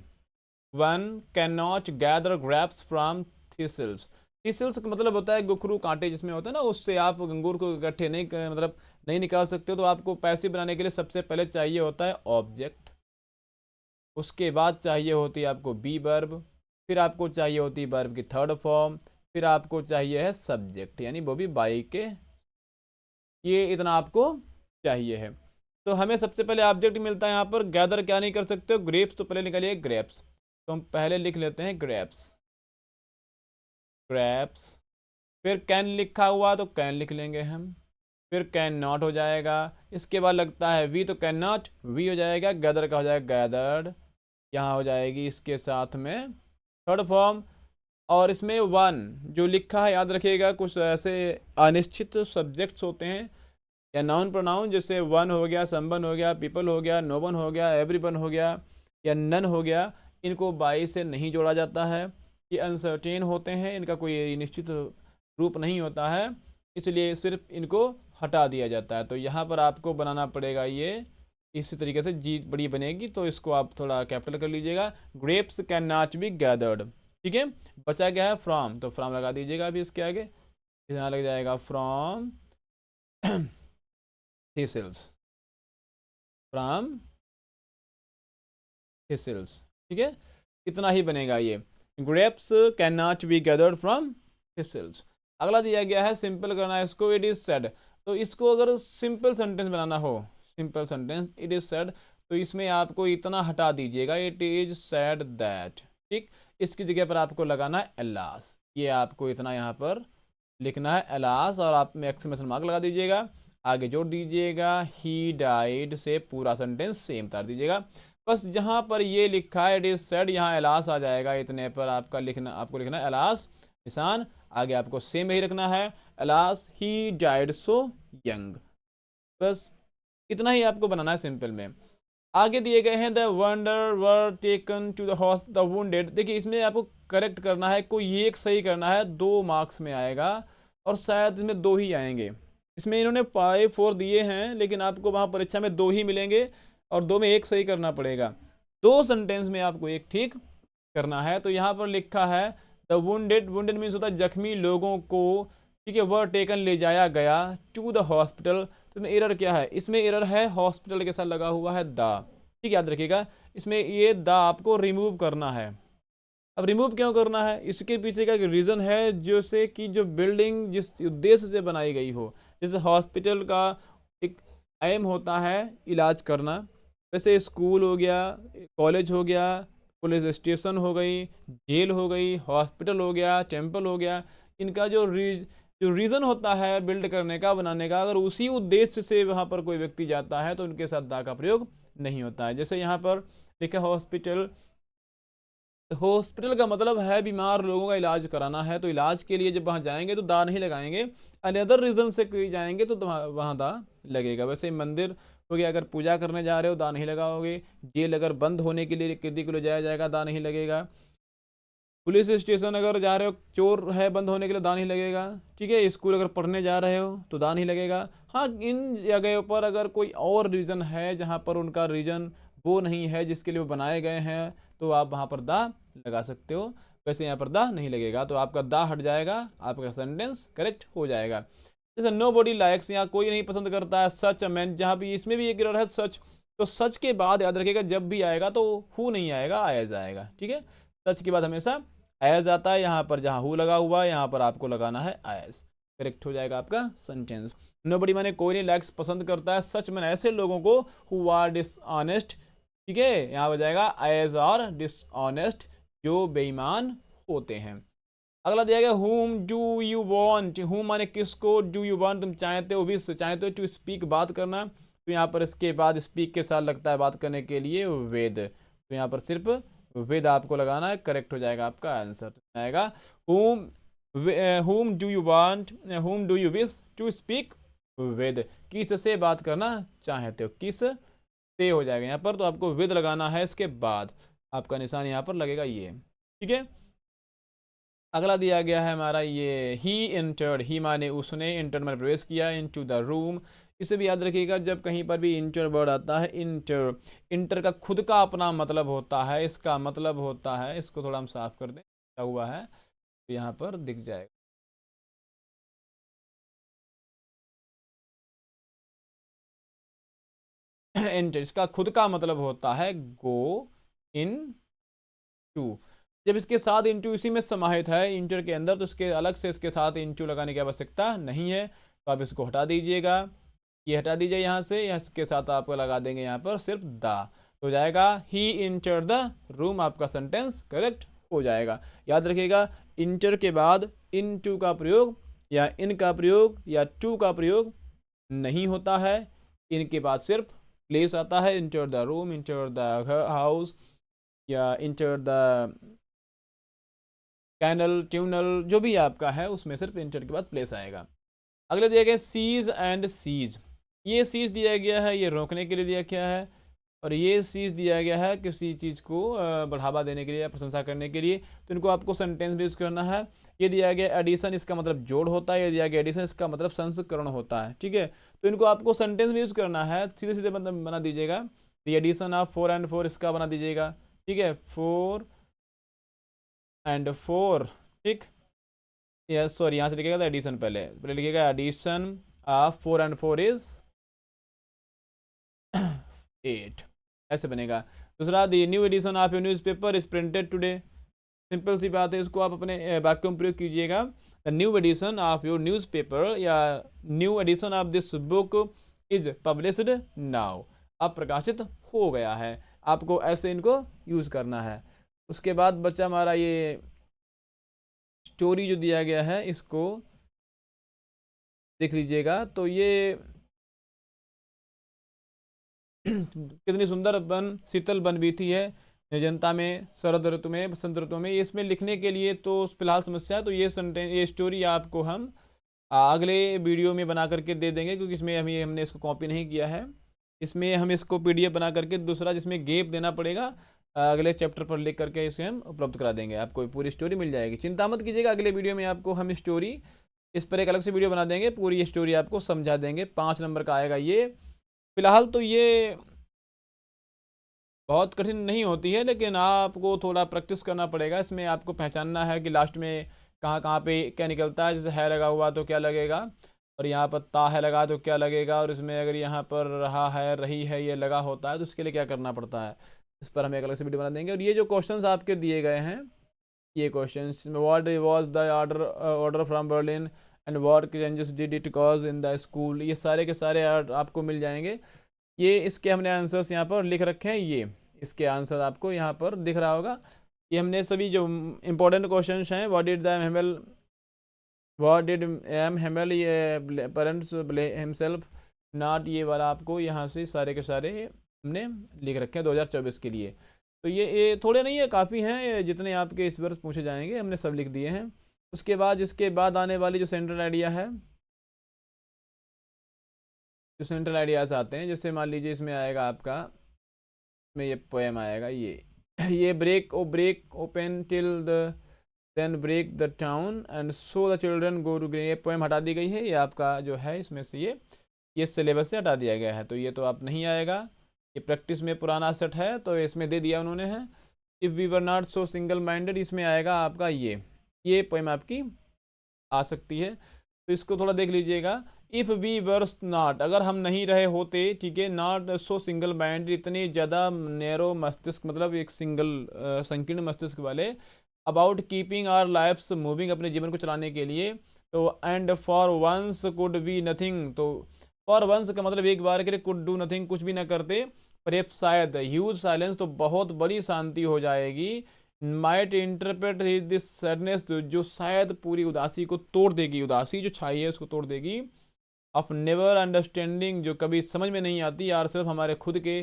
one can not gather grapes from thistles. Thistles का मतलब होता है गुखरू, कांटे जिसमें होता है ना, उससे आप अंगूर को इकट्ठे नहीं मतलब नहीं निकाल सकते हो। तो आपको पैसिव बनाने के लिए सबसे पहले चाहिए होता है ऑब्जेक्ट, उसके बाद चाहिए होती है आपको बी वर्ब, फिर आपको चाहिए होती है वर्ब की थर्ड फॉर्म, फिर आपको चाहिए है सब्जेक्ट, यानी वो भी बाई के, ये इतना आपको चाहिए है। तो हमें सबसे पहले ऑब्जेक्ट मिलता है यहाँ पर। गैदर क्या नहीं कर सकते हो, ग्रेप्स, तो पहले निकालिए ग्रेप्स, तो हम पहले लिख लेते हैं ग्रेप्स, ग्रेप्स। फिर कैन लिखा हुआ तो कैन लिख लेंगे हम, फिर कैन नॉट हो जाएगा, इसके बाद लगता है वी तो कैन नॉट वी हो जाएगा, गैदर का हो जाएगा गैदर्ड, यहाँ हो जाएगी इसके साथ में थर्ड फॉर्म। और इसमें वन जो लिखा है याद रखिएगा, कुछ ऐसे अनिश्चित सब्जेक्ट्स होते हैं या नाउन प्रोनाउन, जैसे वन हो गया, समवन हो गया, पीपल हो गया, नो वन हो गया, एवरीवन हो गया, या नन हो गया, इनको बाई से नहीं जोड़ा जाता है। ये अनसर्टेन होते हैं, इनका कोई निश्चित रूप नहीं होता है, इसलिए सिर्फ इनको हटा दिया जाता है। तो यहाँ पर आपको बनाना पड़ेगा ये इसी तरीके से, जी बड़ी बनेगी, तो इसको आप थोड़ा कैपिटल कर लीजिएगा। Grapes can not be gathered, ठीक है। बचा गया है फ्रॉम, तो फ्रॉम लगा दीजिएगा अभी इसके आगे, यहाँ लग जाएगा फ्रॉम थीसल्स, फ्रॉम थीसल्स, ठीक है, इतना ही बनेगा ये, grapes can not be gathered from thistles. अगला दिया गया है, सिंपल करना है इसको, इट इज सेड। तो इसको अगर सिंपल सेंटेंस बनाना हो, simple sentence it is said, तो इसमें आपको इतना हटा दीजिएगा, इट इज सेड दैट, ठीक। इसकी जगह पर आपको लगाना है एलास, ये आपको इतना यहाँ पर लिखना है एलास, और आप में एक्सक्लेमेशन मार्क लगा दीजिएगा, आगे जोड़ दीजिएगा, ही डाइड से पूरा सेंटेंस सेम उतार दीजिएगा। बस जहाँ पर ये लिखा है इट इज सेड, यहाँ एलास आ जाएगा, इतने पर आपको लिखना है एलास निशान, आगे आपको सेम ही रखना है, alas he died so young. बस इतना ही आपको बनाना है सिंपल में। आगे दिए गए हैं the wonder were taken to the wounded. देखिए इसमें आपको करेक्ट करना है, कोई एक सही करना है, 2 मार्क्स में आएगा और शायद इसमें 2 ही आएंगे। इसमें इन्होंने 5 4 दिए हैं, लेकिन आपको वहाँ परीक्षा में 2 ही मिलेंगे और 2 में एक सही करना पड़ेगा। 2 सेंटेंस में आपको एक ठीक करना है। तो यहाँ पर लिखा है द वुंडेड, वुंडेड मीन्स होता है जख्मी लोगों को, ठीक है, वर टेकन ले जाया गया, टू द हॉस्पिटल। तो इसमें एरर क्या है, इसमें एरर है हॉस्पिटल के साथ लगा हुआ है द, ठीक, याद रखिएगा। इसमें ये द आपको रिमूव करना है। अब रिमूव क्यों करना है, इसके पीछे का एक रीज़न है, जैसे कि जो बिल्डिंग जिस उद्देश्य से बनाई गई हो, जैसे हॉस्पिटल का एक एम होता है इलाज करना, वैसे स्कूल हो गया, कॉलेज हो गया, पुलिस स्टेशन हो गई, जेल हो गई, हॉस्पिटल हो गया, टेम्पल हो गया, इनका जो रीज़न होता है बिल्ड करने का, बनाने का, अगर उसी उद्देश्य से वहाँ पर कोई व्यक्ति जाता है तो उनके साथ दा का प्रयोग नहीं होता है। जैसे यहाँ पर लिखा हॉस्पिटल, हॉस्पिटल का मतलब है बीमार लोगों का इलाज कराना है, तो इलाज के लिए जब वहाँ जाएंगे तो दा नहीं लगाएंगे, अनदर रीज़न से कोई जाएंगे तो वहाँ दा लगेगा। वैसे मंदिर हो गया, अगर पूजा करने जा रहे हो दा नहीं लगाओगे, जेल अगर बंद होने के लिए कैदी को ले जाया जाएगा दा नहीं लगेगा, पुलिस स्टेशन अगर जा रहे हो चोर है बंद होने के लिए दा नहीं लगेगा, ठीक है, स्कूल अगर पढ़ने जा रहे हो तो दा नहीं लगेगा। हाँ, इन जगह पर अगर कोई और रीज़न है जहाँ पर उनका रीज़न वो नहीं है जिसके लिए वो बनाए गए हैं, तो आप वहाँ पर दा लगा सकते हो। वैसे यहाँ पर दा नहीं लगेगा, तो आपका दा हट जाएगा, आपका सेंटेंस करेक्ट हो जाएगा। जैसे नो बॉडी लाइक्स, यहाँ कोई नहीं पसंद करता है सच अ मैन, जहाँ भी इसमें भी एक एरर है सच, तो सच के बाद याद रखिएगा जब भी आएगा तो हु नहीं आएगा, आया जाएगा, ठीक है। सच के बाद हमेशा एज आता है, यहाँ पर जहाँ हु लगा हुआ है यहाँ पर आपको लगाना है एज, करेक्ट हो जाएगा आपका सेंटेंस। नोबडी माने कोई नहीं लाइक्स पसंद करता है सच मैन ऐसे लोगों को हु आर डिसऑनेस्ट, ठीक है, यहाँ हो जाएगा एज आर डिसऑनेस्ट, जो बेईमान होते हैं। अगला दिया गया हुम डू यू वांट, हुम माने किसको, डू यू वांट तुम चाहते हो, भी चाहते हो, टू स्पीक बात करना, तो यहाँ पर इसके बाद स्पीक के साथ लगता है बात करने के लिए वेद, तो यहाँ पर सिर्फ वेद आपको लगाना है, करेक्ट हो जाएगा आपका आंसर आएगा whom, whom do you want, whom do you wish to speak with, किस से बात करना चाहते हो, किस से हो जाएगा यहाँ पर, तो आपको वेद लगाना है, इसके बाद आपका निशान यहाँ पर लगेगा ये, ठीक है। अगला दिया गया है हमारा ये ही इंटर्ड, ही माने उसने, इंटर में प्रवेश किया, इनटू द रूम। इसे भी याद रखिएगा जब कहीं पर भी इंटर वर्ड आता है, इंटर, इंटर का खुद का अपना मतलब होता है, इसका मतलब होता है, इसको थोड़ा हम साफ कर दें क्या हुआ है तो यहाँ पर दिख जाएगा। इंटर इसका खुद का मतलब होता है गो इन टू, जब इसके साथ इंटू इसी में समाहित है इंटर के अंदर, तो इसके अलग से इसके साथ इंटू लगाने की आवश्यकता नहीं है, तो आप इसको हटा दीजिएगा, ये हटा दीजिए यहाँ से, इसके साथ आपको लगा देंगे यहाँ पर सिर्फ द, तो जाएगा ही इंटर द रूम, आपका सेंटेंस करेक्ट हो जाएगा। याद रखिएगा इंटर के बाद इन टू का प्रयोग या इन का प्रयोग या टू का प्रयोग नहीं होता है, इनके बाद सिर्फ प्लेस आता है, enter the room, enter the house, या इंटर द कैनल ट्यूनल, जो भी आपका है उसमें सिर्फ इंटर के बाद प्लेस आएगा। अगले दिया गया सीज एंड सीज, ये सीज दिया गया है ये रोकने के लिए दिया गया है, और ये सीज दिया गया है किसी चीज़ को बढ़ावा देने के लिए या प्रशंसा करने के लिए, तो इनको आपको सेंटेंस में यूज़ करना है। ये दिया गया एडिशन, इसका मतलब जोड़ होता है, ये दिया गया एडिशन, इसका मतलब संस्करण होता है, ठीक है, तो इनको आपको सेंटेंस में यूज़ करना है, सीधे सीधे मतलब बना दीजिएगा, द एडिशन ऑफ 4 एंड 4 इसका बना दीजिएगा, ठीक है, 4 एंड 4, ठीक, यस सॉरी यहाँ से लिखिएगा था एडिशन, पहले पहले लिखिएगा एडिशन ऑफ 4 एंड 4 इज 8, ऐसे बनेगा। दूसरा the new edition of your newspaper is printed today, simple सी बात है, इसको आप अपने वाक्यों में प्रयोग कीजिएगा, the new edition of your newspaper या new edition of this book is published now, अब प्रकाशित हो गया है, आपको ऐसे इनको यूज़ करना है। उसके बाद बच्चा हमारा ये स्टोरी जो दिया गया है इसको देख लीजिएगा, तो ये कितनी सुंदर वन शीतल वन बीती है निर्जनता में, शरद ऋतु में, बसंत ऋतु में। इसमें लिखने के लिए तो फिलहाल समस्या है, तो ये सेंटेंस, ये स्टोरी आपको हम अगले वीडियो में बना करके दे देंगे, क्योंकि इसमें हमने इसको कॉपी नहीं किया है। इसमें हम इसको पीडीएफ बना करके दूसरा जिसमें गैप देना पड़ेगा, अगले चैप्टर पर लिख करके इसे हम उपलब्ध करा देंगे, आपको पूरी स्टोरी मिल जाएगी। चिंता मत कीजिएगा, अगले वीडियो में आपको हम स्टोरी इस पर एक अलग से वीडियो बना देंगे, पूरी स्टोरी आपको समझा देंगे। 5 नंबर का आएगा ये। फिलहाल तो ये बहुत कठिन नहीं होती है, लेकिन आपको थोड़ा प्रैक्टिस करना पड़ेगा। इसमें आपको पहचानना है कि लास्ट में कहाँ कहाँ पे क्या निकलता है। जैसे है लगा हुआ तो क्या लगेगा, और यहाँ पर ता है लगा तो क्या लगेगा, और इसमें अगर यहाँ पर रहा है, रही है, ये लगा होता है तो उसके लिए क्या करना पड़ता है, इस पर हम एक अलग से वीडियो बना देंगे। और ये जो क्वेश्चंस आपके दिए गए हैं, ये questions, what was the order from Berlin and what changes did it cause in the school, ये सारे के सारे आपको मिल जाएंगे। ये इसके हमने आंसर्स यहाँ पर लिख रखे हैं, ये इसके आंसर आपको यहाँ पर दिख रहा होगा। ये हमने सभी जो इम्पोर्टेंट क्वेश्चंस हैं, व्हाट डिड एम हेमल ये पेरेंट्स ब्ले हिमसेल्फ नॉट, ये वाला आपको यहाँ से सारे के सारे हमने लिख रखे हैं 2024 के लिए। तो ये थोड़े नहीं है, काफ़ी हैं, जितने आपके इस वर्ष पूछे जाएंगे हमने सब लिख दिए हैं। उसके बाद इसके बाद आने वाली जो सेंट्रल आइडिया है, जो सेंट्रल आइडियाज़ आते हैं, जैसे मान लीजिए इसमें आएगा आपका, में ये पोएम आएगा, ये break open till the then break the town and so the children go to green, ये पोएम हटा दी गई है। ये आपका जो है इसमें से ये सिलेबस से हटा दिया गया है, तो ये तो आप नहीं आएगा। ये प्रैक्टिस में पुराना सेट है तो इसमें दे दिया उन्होंने है। If we were not so single minded, इसमें आएगा आपका ये पोएम आपकी आ सकती है, तो इसको थोड़ा देख लीजिएगा। इफ़ वी वर्स नॉट, अगर हम नहीं रहे होते, ठीक है, नॉट सो सिंगल माइंड, इतने ज़्यादा नैरो मस्तिष्क, मतलब एक सिंगल संकीर्ण मस्तिष्क वाले, about keeping our lives moving, अपने जीवन को चलाने के लिए, तो and for once could be nothing, तो फॉर वंस का मतलब एक बार के लिए, कुड डू नथिंग, कुछ भी ना करते, पर शायद ह्यूज साइलेंस, तो बहुत बड़ी शांति हो जाएगी, माइट इंटरप्रेट दिस सैडनेस, जो शायद पूरी उदासी को तोड़ देगी, उदासी जो छाई है उसको तोड़ देगी, ऑफ नेवर अंडरस्टैंडिंग, जो कभी समझ में नहीं आती यार, सिर्फ हमारे खुद के,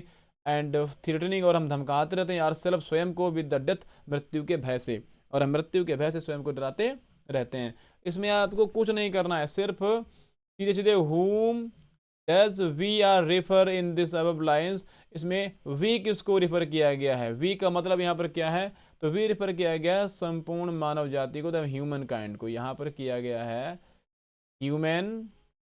एंड थ्रेटनिंग, और हम धमकाते रहते हैं यार सिर्फ स्वयं को, विद द डेथ, मृत्यु के भय से, और हम मृत्यु के भय से स्वयं को डराते रहते हैं। इसमें आपको कुछ नहीं करना है, सिर्फ सीधे सीधे whom does we are refer in this above lines, इसमें वी किसको रिफर किया गया है, वी का मतलब यहाँ पर क्या है, तो वी रिफर किया गया है संपूर्ण मानव जाति को, द ह्यूमन काइंड को, यहाँ पर किया गया है ह्यूमन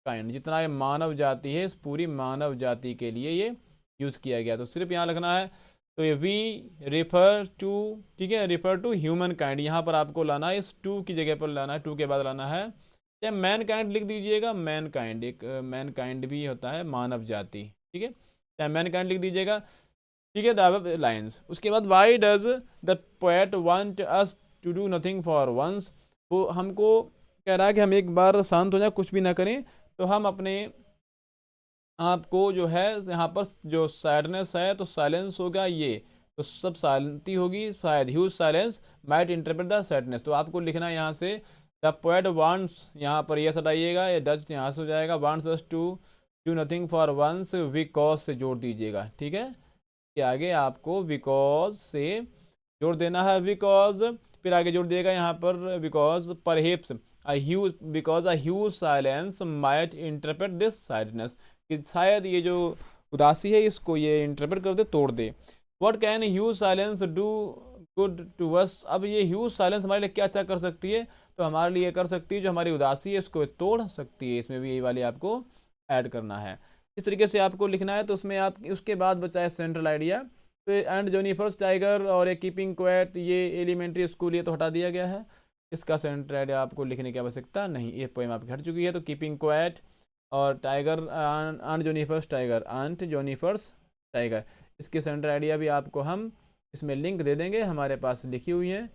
काइंड, जितना ये मानव जाति है, इस पूरी मानव जाति के लिए ये यूज़ किया गया, तो सिर्फ यहाँ लिखना है, तो ये वी रिफर टू, ठीक है, रिफर टू ह्यूमन काइंड, यहाँ पर आपको लाना है, इस टू की जगह पर लाना है, टू के बाद लाना है, या मैन काइंड लिख दीजिएगा, मैन काइंड, एक मैन काइंड भी होता है मानव जाति, ठीक है, या मैन काइंड लिख दीजिएगा, ठीक है, द लाइन्स। उसके बाद why does the poet want us to do nothing for once, वो हमको कह रहा है कि हम एक बार शांत हो जाए, कुछ भी ना करें, तो हम अपने आपको जो है यहाँ पर जो सैडनेस है, तो साइलेंस होगा, ये तो सब शांति होगी, शायद huge silence might interpret the sadness, तो आपको लिखना है यहाँ से द पोएट वांट्स, यहाँ पर यस हटाइएगा, ये डज यहाँ से हो जाएगा, wants us to do nothing for once, because से जोड़ दीजिएगा, ठीक है, कि आगे आपको बिकॉज से जोड़ देना है, बिकॉज, फिर आगे जोड़ दिएगा यहाँ पर because perhaps because a huge silence might interpret this sightedness, कि शायद ये जो उदासी है इसको ये इंटरप्रेट कर दे, तोड़ दे। What can huge silence do good to us, अब ये ह्यूज साइलेंस हमारे लिए क्या अच्छा कर सकती है, तो हमारे लिए कर सकती है जो हमारी उदासी है इसको तोड़ सकती है, इसमें भी यही वाली आपको ऐड करना है, इस तरीके से आपको लिखना है। तो उसमें आप उसके बाद बचा है सेंट्रल आइडिया, तो एंड जोनीफर्स टाइगर और ये कीपिंग क्वेट, ये एलिमेंट्री स्कूल, ये तो हटा दिया गया है, इसका सेंट्रल आइडिया आपको लिखने की आवश्यकता नहीं, ये पोएम आपकी हट चुकी है। तो कीपिंग क्वेट और tiger, aunt Jennifer's tiger, aunt Jennifer's tiger, इसके सेंट्रल आइडिया भी आपको हम इसमें लिंक दे देंगे, हमारे पास लिखी हुई है,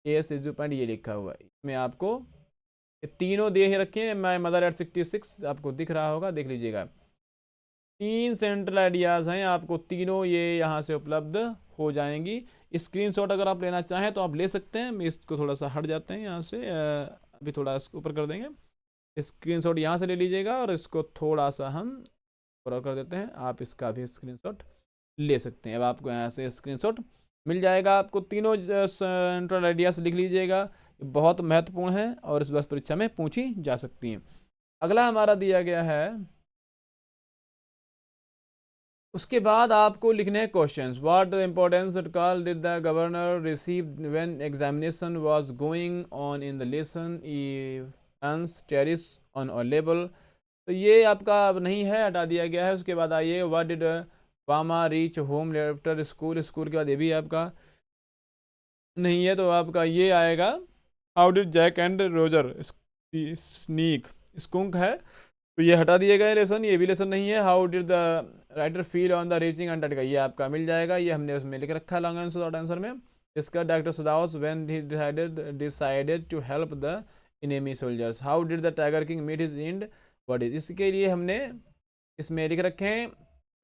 एस इजू पॉइंट ये लिखा हुआ है, इसमें आपको ये तीनों दे रखे हैं, मैं मदर एट 66 आपको दिख रहा होगा, देख लीजिएगा, 3 सेंट्रल आइडियाज़ हैं, आपको तीनों ये यहाँ से उपलब्ध हो जाएंगी। स्क्रीनशॉट अगर आप लेना चाहें तो आप ले सकते हैं, इसको थोड़ा सा हट जाते हैं यहाँ से, अभी थोड़ा ऊपर कर देंगे, स्क्रीनशॉट यहाँ से ले लीजिएगा, और इसको थोड़ा सा हम फॉरवर्ड कर देते हैं, आप इसका भी स्क्रीनशॉट ले सकते हैं। अब आपको यहाँ से स्क्रीनशॉट मिल जाएगा। आपको तीनों सेंट्रल आइडियाज लिख लीजिएगा, बहुत महत्वपूर्ण है और इस वर्ष परीक्षा में पूछी जा सकती हैं। अगला हमारा दिया गया है, उसके बाद आपको लिखने हैं questions. What the importance call did the governor receive when examination was going on in the lesson events terrace on a level. तो ये आपका अब नहीं है, हटा दिया गया है। उसके बाद आइए, what did Bama reach home after school. School के बाद ये भी आपका नहीं है, तो आपका ये आएगा, how did Jack and Roger sneak skunk है, तो ये हटा दिए गए लेसन, ये भी लेसन नहीं है। How did the writer feel on the reaching Antarctica, ये आपका मिल जाएगा, ये हमने उसमें लिख रखा है लॉन्ग आंसर शॉर्ट आंसर में। इसका doctor Sadao's when he decided to help the enemy soldiers. How did the tiger king meet his end, what is, इसके लिए हमने इसमें लिख रखे हैं।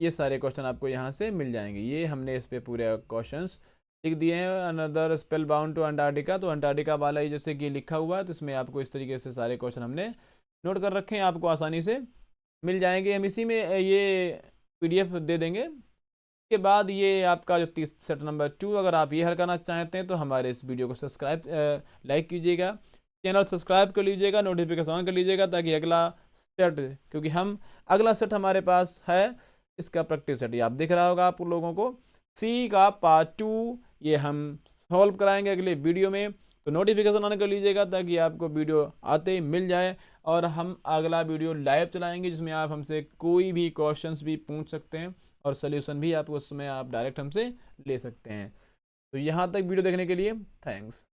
ये सारे क्वेश्चन आपको यहाँ से मिल जाएंगे, ये हमने इस पे पूरे क्वेश्चंस लिख दिए हैं। Another spell bound to Antarctica, तो अंटार्कटिका वाला ही जैसे कि लिखा हुआ है, तो इसमें आपको इस तरीके से सारे क्वेश्चन हमने नोट कर रखे हैं, आपको आसानी से मिल जाएंगे। हम इसी में ये पीडीएफ दे देंगे। के बाद ये आपका जो सेट नंबर 2, अगर आप ये हल करना चाहते हैं तो हमारे इस वीडियो को सब्सक्राइब लाइक कीजिएगा, चैनल सब्सक्राइब कर लीजिएगा, नोटिफिकेशन ऑन कर लीजिएगा, ताकि अगला सेट, क्योंकि हम अगला सेट हमारे पास है इसका प्रैक्टिस सेट, ये आप दिख रहा होगा आप लोगों को, सी का पार्ट 2, ये हम सॉल्व कराएंगे अगले वीडियो में। तो नोटिफिकेशन ऑन कर लीजिएगा ताकि आपको वीडियो आते ही मिल जाए, और हम अगला वीडियो लाइव चलाएंगे जिसमें आप हमसे कोई भी क्वेश्चंस भी पूछ सकते हैं और सॉल्यूशन भी आपको उसमें आप डायरेक्ट हमसे ले सकते हैं। तो यहाँ तक वीडियो देखने के लिए थैंक्स।